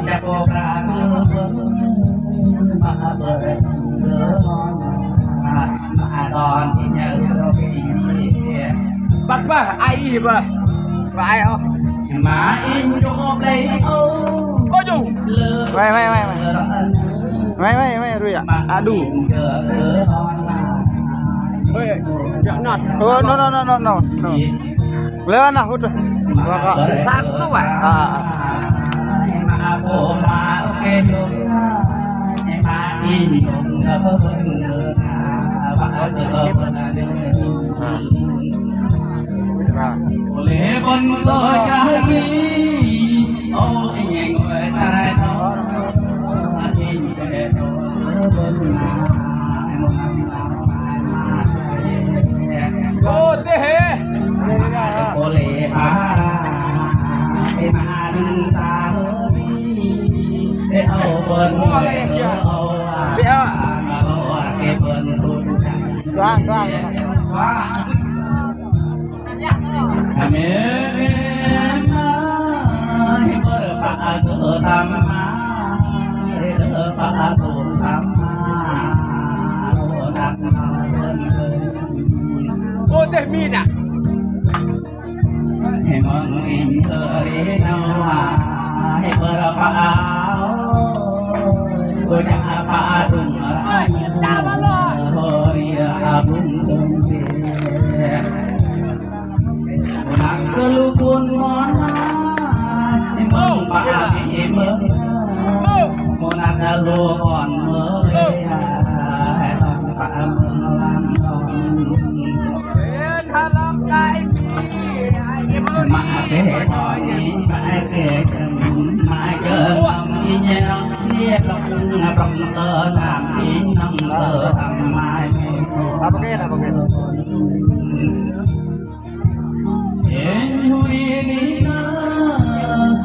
จะโกกราเมื่อเพิ่งมาเปิดเรือมาตอนที่จะเราไปbắt ba ai im à và ai khôngมาอินโยมเลยโอ้ có đủ ไม่รู้อ่ะđủ ơi jangan nát oh no lewat lah udah tak tu ah มาโอมาโอเคโยมมาอินโยมเพิ่งเดินว่าเดินมาเดินโอเลบนตัวใจโอ้ยยังไงตายท้ออินเดโตบนมาโอ้เด้โอเลมามาดึงสาวดีเอาบนเอาเดี๋ยวเอาเก็บบนทุนใจกว้างว้าเมมาให้เปิดปากเธอทำมาให้เธอปากเธอทำมาโอ้นักมาเดิน โอ้เด้มีน่ะให้มองอินเธอเรียนเอาให้เปิดปากก็จะปากดุงอะไรโหเรียอาบุญเดินเดียนักกลุกุนมอนาให้มองปากให้เมื่อโมนักลูกอ่อนเมื่อเลยให้ลองปากเมื่อลำลองเป็นทะเลาะกันมาเกะพอนี้มาเกะมาเกินที่เนาะที่ลงปรองเตอร์น้ำที่น้องเตอร์ทำไมapa keเห็นอยู่ดีนี่นะ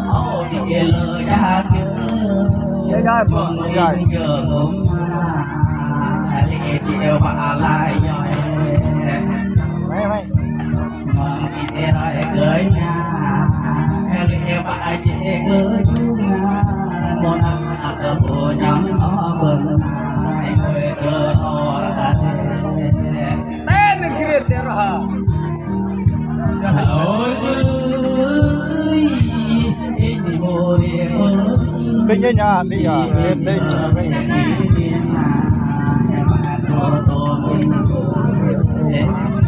เอาที่เกลือยากเจอผมเจอผมมาเลี้ยเดียวมาลายย่อยไม่มองที่เท่าไรเกยงาเลี้ยบายเจเกยยุ่งงามนอาจจะโหยังอ้อเบิ่งให้เกยเกยอ้อละเทเต้นกรีดเดี๋ยวฮะโอ้ยอินโบเรียบ tinggi nya dia tinggi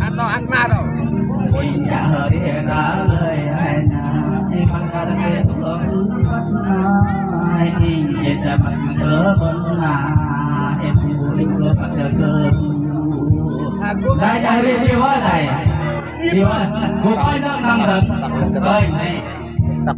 atau ăn ma đâu đây đi qua đây đi qua cô coi nó nằm thật ơi này tak